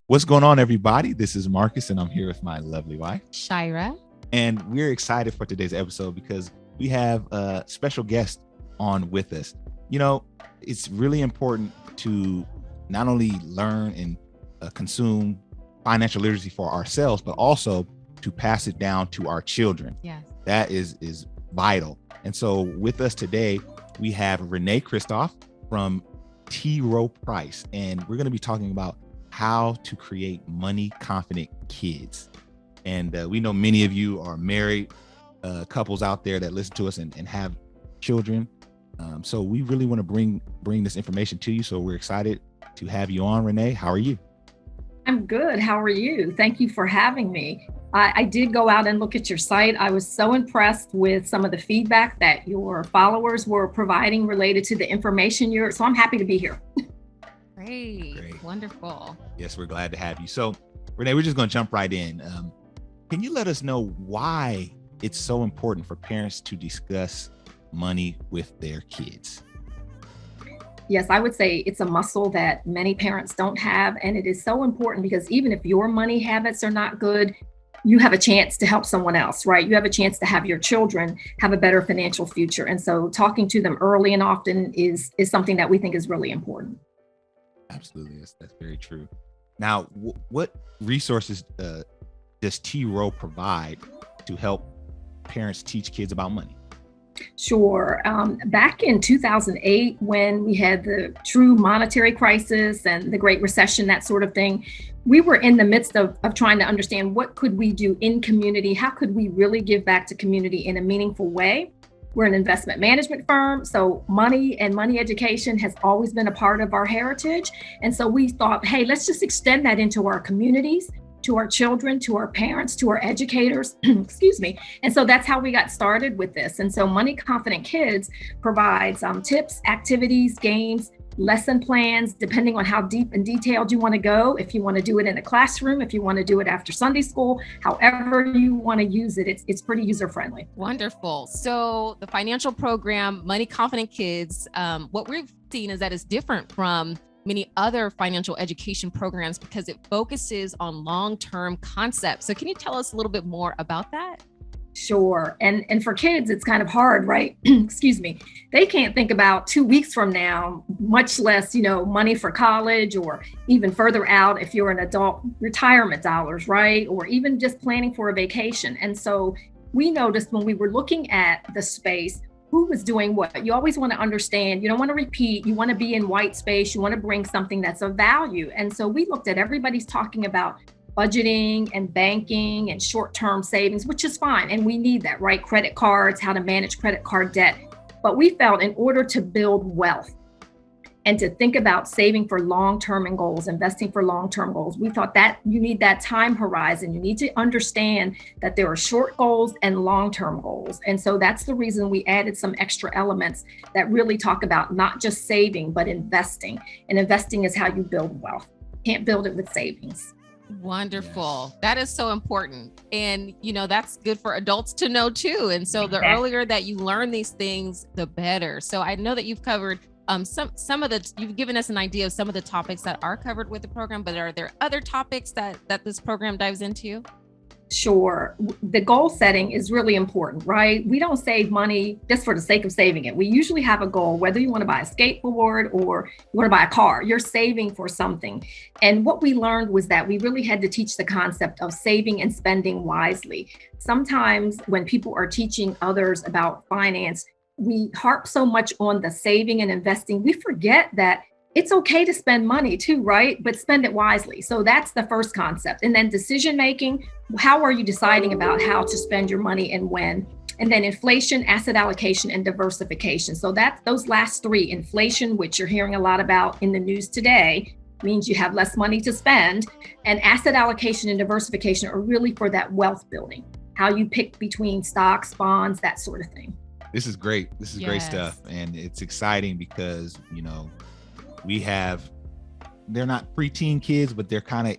What's going on, everybody? This is Marcus, and I'm here with my lovely wife, Shira. And we're excited for today's episode because we have a special guest on with us. You know, it's really important to not only learn and consume financial literacy for ourselves, but also to pass it down to our children. Yes. That is vital. And so with us today, we have Renee Christoff from T Rowe Price, and we're going to be talking about how to create money-confident kids. And we know many of you are married couples out there that listen to us and have children. So we really want to bring this information to you. So we're excited to have you on, Renee. How are you? I'm good. How are you? Thank you for having me. I did go out and look at your site. I was so impressed with some of the feedback that your followers were providing related to the information so I'm happy to be here. Great. Wonderful. Yes, we're glad to have you. So Renee, we're just going to jump right in. Can you let us know why it's so important for parents to discuss money with their kids? Yes, I would say it's a muscle that many parents don't have. And it is so important because even if your money habits are not good, you have a chance to help someone else, right? You have a chance to have your children have a better financial future. And so talking to them early and often is something that we think is really important. Absolutely. That's very true. Now, what resources does T Rowe provide to help parents teach kids about money? Sure. Back in 2008, when we had the true monetary crisis and the Great Recession, that sort of thing, we were in the midst of trying to understand what could we do in community? How could we really give back to community in a meaningful way? We're an investment management firm, so money and money education has always been a part of our heritage. And so we thought, hey, let's just extend that into our communities, to our children, to our parents, to our educators, excuse me. And so that's how we got started with this. And so Money Confident Kids provides tips, activities, games, lesson plans, depending on how deep and detailed you want to go. If you want to do it in a classroom, if you want to do it after Sunday school, however you want to use it, it's pretty user-friendly. Wonderful. So the financial program, Money Confident Kids, what we've seen is that it's different from many other financial education programs because it focuses on long-term concepts. So can you tell us a little bit more about that? Sure. And for kids, it's kind of hard, right? Excuse me. They can't think about 2 weeks from now, much less, money for college or even further out if you're an adult, retirement dollars, right? Or even just planning for a vacation. And so we noticed when we were looking at the space, who was doing what. You always want to understand, you don't want to repeat, you want to be in white space, you want to bring something that's of value. And so we looked at everybody's talking about budgeting and banking and short-term savings, which is fine. And we need that, right? Credit cards, how to manage credit card debt. But we felt in order to build wealth and to think about saving for long-term goals, investing for long-term goals, we thought that you need that time horizon. You need to understand that there are short goals and long-term goals. And so that's the reason we added some extra elements that really talk about not just saving, but investing. And investing is how you build wealth. Can't build it with savings. Wonderful. Yes. That is so important. And, that's good for adults to know too. And so the earlier that you learn these things, the better. So I know that you've covered you've given us an idea of some of the topics that are covered with the program, but are there other topics that this program dives into? Sure. The goal setting is really important, right? We don't save money just for the sake of saving it. We usually have a goal, whether you want to buy a skateboard or you want to buy a car, you're saving for something. And what we learned was that we really had to teach the concept of saving and spending wisely. Sometimes when people are teaching others about finance, we harp so much on the saving and investing, we forget that it's okay to spend money too, right? But spend it wisely. So that's the first concept. And then decision making, how are you deciding about how to spend your money and when? And then inflation, asset allocation, and diversification. So that's those last three. Inflation, which you're hearing a lot about in the news today, means you have less money to spend. And asset allocation and diversification are really for that wealth building, how you pick between stocks, bonds, that sort of thing. This is great. This is great stuff. And it's exciting because, they're not preteen kids, but they're kind of,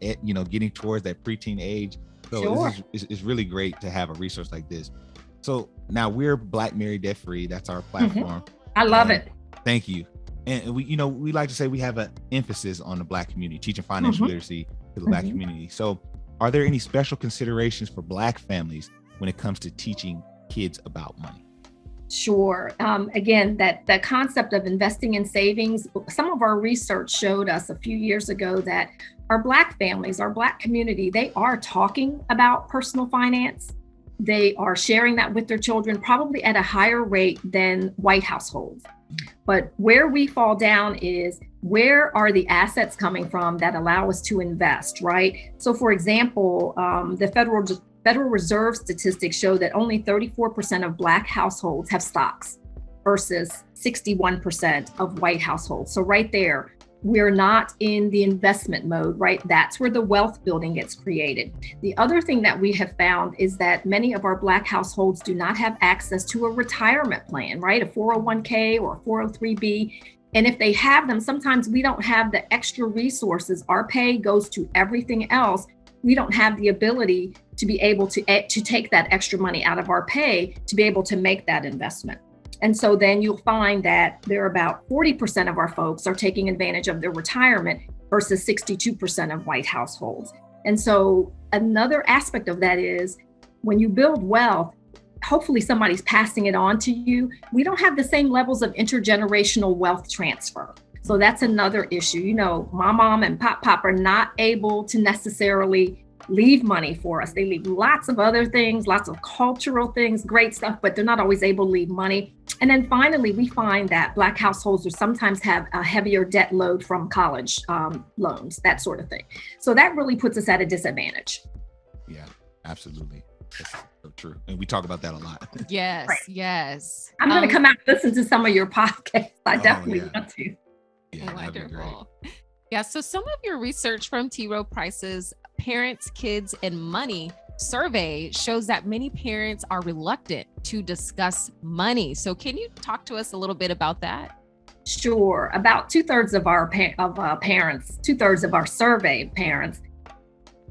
getting towards that preteen age. So This is really great to have a resource like this. So now we're Black Married Debt Free. That's our platform. I love it. Thank you. And we like to say we have an emphasis on the Black community, teaching financial literacy to the Black community. So are there any special considerations for Black families when it comes to teaching kids about money? Sure. Again, that concept of investing in savings, some of our research showed us a few years ago that our Black families, our Black community, they are talking about personal finance. They are sharing that with their children, probably at a higher rate than white households. But where we fall down is, where are the assets coming from that allow us to invest, right? So for example, the Federal Reserve statistics show that only 34% of Black households have stocks versus 61% of white households. So right there, we're not in the investment mode, right? That's where the wealth building gets created. The other thing that we have found is that many of our Black households do not have access to a retirement plan, right? A 401k or a 403b. And if they have them, sometimes we don't have the extra resources. Our pay goes to everything else. We don't have the ability to be able to take that extra money out of our pay to be able to make that investment. And so then you'll find that there are about 40% of our folks are taking advantage of their retirement versus 62% of white households. And so another aspect of that is, when you build wealth, hopefully somebody's passing it on to you. We don't have the same levels of intergenerational wealth transfer. So that's another issue. You know, my mom and pop are not able to necessarily leave money for us. They leave lots of other things, lots of cultural things, great stuff, but they're not always able to leave money. And then finally, we find that Black households will sometimes have a heavier debt load from college loans, that sort of thing. So that really puts us at a disadvantage. Yeah, absolutely. That's so true. And we talk about that a lot. Yes, Right. yes. I'm going to come out and listen to some of your podcasts. I definitely want to. Yeah, that'd be great. Wonderful. Yeah, so some of your research from T Rowe Price's Parents, Kids, and Money survey shows that many parents are reluctant to discuss money. So can you talk to us a little bit about that? Sure. About 2/3 of our parents, 2/3 of our surveyed parents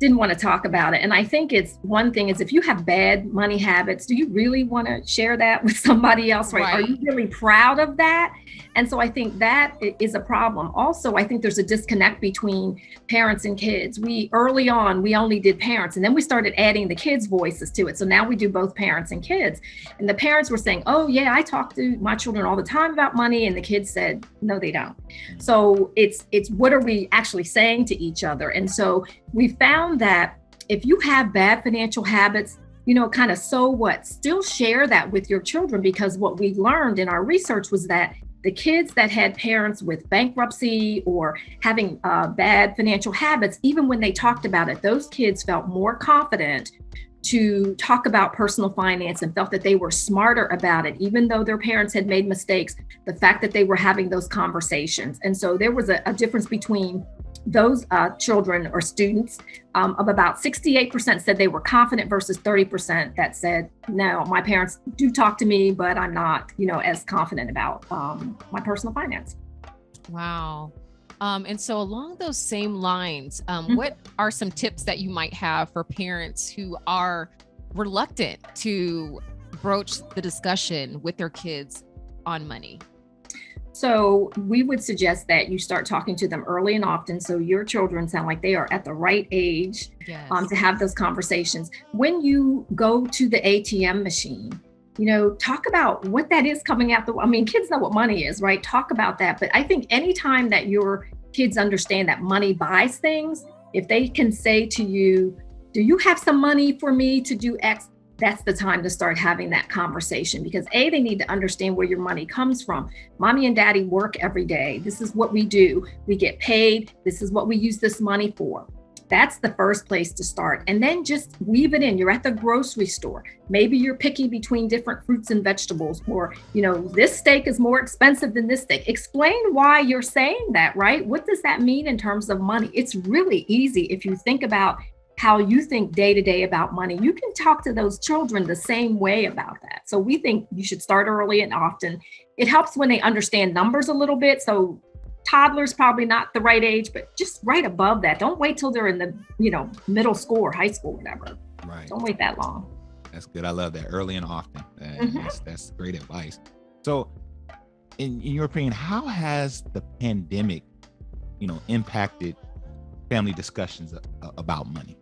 didn't want to talk about it. And I think it's one thing is, if you have bad money habits, do you really want to share that with somebody else? Right? Are you really proud of that? And so I think that is a problem. Also, I think there's a disconnect between parents and kids. Early on, we only did parents, and then we started adding the kids' voices to it. So now we do both parents and kids. And the parents were saying, oh yeah, I talk to my children all the time about money. And the kids said, no, they don't. So it's what are we actually saying to each other? And so we found that if you have bad financial habits, kind of, so what? Still share that with your children, because what we learned in our research was that the kids that had parents with bankruptcy or having bad financial habits, even when they talked about it, those kids felt more confident to talk about personal finance and felt that they were smarter about it, even though their parents had made mistakes, the fact that they were having those conversations. And so there was a difference between those children or students of about 68% said they were confident versus 30% that said, no, my parents do talk to me, but I'm not, as confident about my personal finance. Wow. And so along those same lines, what are some tips that you might have for parents who are reluctant to broach the discussion with their kids on money? So we would suggest that you start talking to them early and often, so your children sound like they are at the right age to have those conversations. When you go to the ATM machine, talk about what that is coming out. Kids know what money is, right? Talk about that. But I think anytime that your kids understand that money buys things, if they can say to you, do you have some money for me to do X? That's the time to start having that conversation, because they need to understand where your money comes from. Mommy and daddy work every day. This is what we do. We get paid. This is what we use this money for. That's the first place to start. And then just weave it in. You're at the grocery store. Maybe you're picking between different fruits and vegetables, or, this steak is more expensive than this steak. Explain why you're saying that, right? What does that mean in terms of money? It's really easy if you think about how you think day to day about money. You can talk to those children the same way about that. So we think you should start early and often. It helps when they understand numbers a little bit. So toddlers probably not the right age, but just right above that. Don't wait till they're in the middle school or high school, whatever. Right. Don't wait that long. That's good. I love that. Early and often. That's great advice. So in your opinion, how has the pandemic, impacted family discussions about money?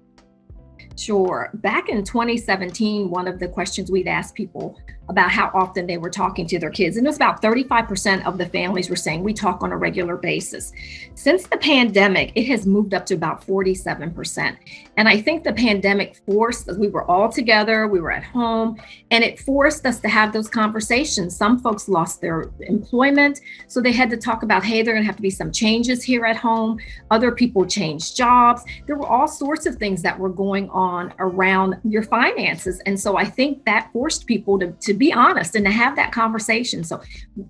Sure. Back in 2017, one of the questions we'd asked people about how often they were talking to their kids, and it was about 35% of the families were saying we talk on a regular basis. Since the pandemic, it has moved up to about 47%. And I think the pandemic forced us, we were all together, we were at home, and it forced us to have those conversations. Some folks lost their employment, so they had to talk about, hey, there are going to have to be some changes here at home. Other people changed jobs. There were all sorts of things that were going on around your finances. And so I think that forced people to be honest and to have that conversation. So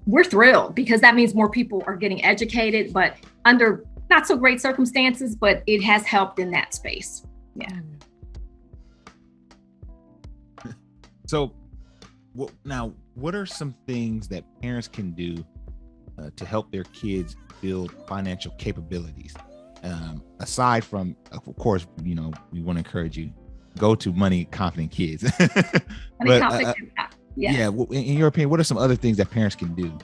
we're thrilled because that means more people are getting educated, but under not so great circumstances, but it has helped in that space. Yeah. So now, what are some things that parents can do to help their kids build financial capabilities? Aside from, of course, we want to encourage you, go to Money Confident Kids. Yeah. In your opinion, what are some other things that parents can do?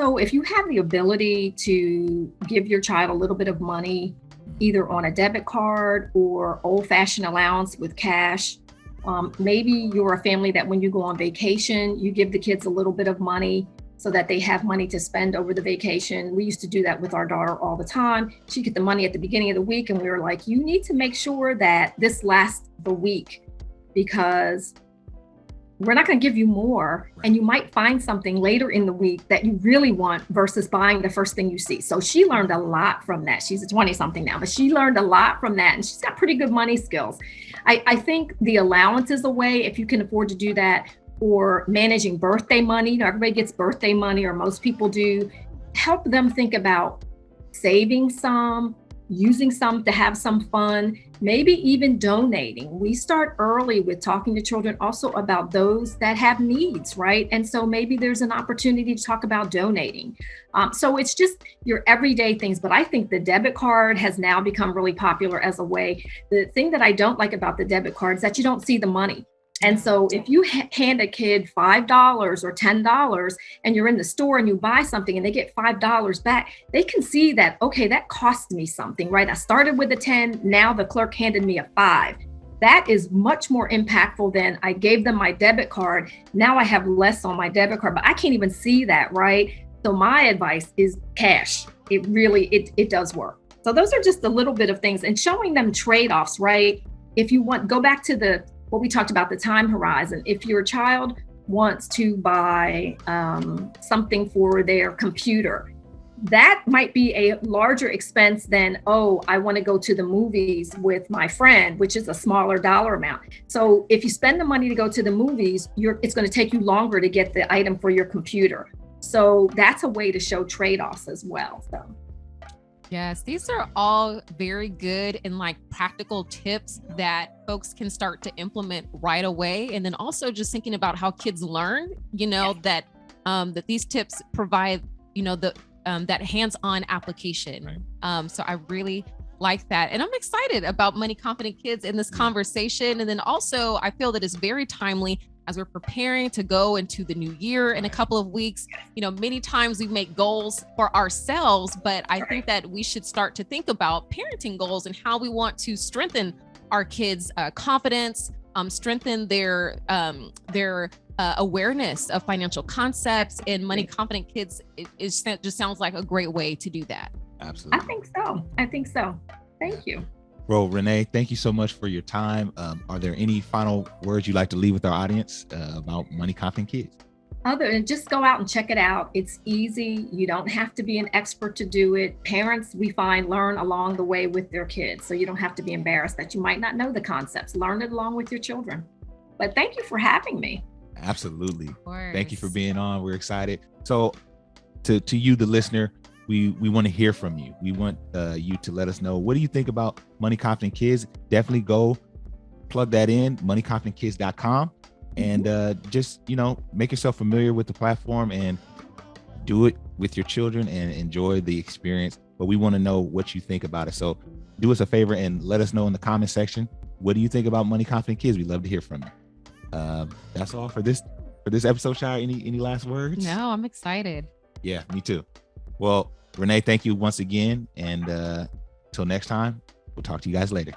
So if you have the ability to give your child a little bit of money, either on a debit card or old-fashioned allowance with cash, maybe you're a family that when you go on vacation, you give the kids a little bit of money so that they have money to spend over the vacation. We used to do that with our daughter all the time. She'd get the money at the beginning of the week, and we were like, you need to make sure that this lasts the week because we're not going to give you more. And you might find something later in the week that you really want versus buying the first thing you see. So she learned a lot from that. She's a 20-something now, but she learned a lot from that. And she's got pretty good money skills. I think the allowance is a way, if you can afford to do that, or managing birthday money. Everybody gets birthday money, or most people do. Help them think about saving some, using some to have some fun, maybe even donating. We start early with talking to children also about those that have needs, right? And so maybe there's an opportunity to talk about donating. So it's just your everyday things. But I think the debit card has now become really popular as a way. The thing that I don't like about the debit card is that you don't see the money. And so if you hand a kid $5 or $10 and you're in the store and you buy something and they get $5 back, they can see that, okay, that cost me something, right? I started with a 10, now the clerk handed me a 5. That is much more impactful than I gave them my debit card. Now I have less on my debit card, but I can't even see that, right? So my advice is cash. It really, it does work. So those are just a little bit of things, and showing them trade-offs, right? If you want, go back to what we talked about, the time horizon. If your child wants to buy something for their computer, that might be a larger expense than, I want to go to the movies with my friend, which is a smaller dollar amount. So if you spend the money to go to the movies, it's going to take you longer to get the item for your computer. So that's a way to show trade-offs as well. So. Yes, these are all very good and practical tips that folks can start to implement right away. And then also just thinking about how kids learn, that these tips provide, that hands-on application. Right. So I really like that. And I'm excited about Money Confident Kids in this conversation. And then also I feel that it's very timely as we're preparing to go into the new year in a couple of weeks. Many times we make goals for ourselves, but I think that we should start to think about parenting goals and how we want to strengthen our kids' confidence, strengthen their awareness of financial concepts. And Money Confident Kids, it just sounds like a great way to do that. Absolutely. I think so. Thank you. Well, Renee, thank you so much for your time. Are there any final words you'd like to leave with our audience about Money Confident Kids? Other than just go out and check it out. It's easy. You don't have to be an expert to do it. Parents, we find, learn along the way with their kids. So you don't have to be embarrassed that you might not know the concepts. Learn it along with your children. But thank you for having me. Absolutely. Thank you for being on. We're excited. So to you, the listener, we want to hear from you. We want you to let us know, what do you think about Money Confident Kids? Definitely go plug that in, moneyconfidentkids.com, and just, make yourself familiar with the platform and do it with your children and enjoy the experience. But we want to know what you think about it. So do us a favor and let us know in the comment section what do you think about Money Confident Kids? We'd love to hear from you. That's all for this episode. Shire, any last words? No, I'm excited. Yeah, me too. Well, Renee, thank you once again. And till next time, we'll talk to you guys later.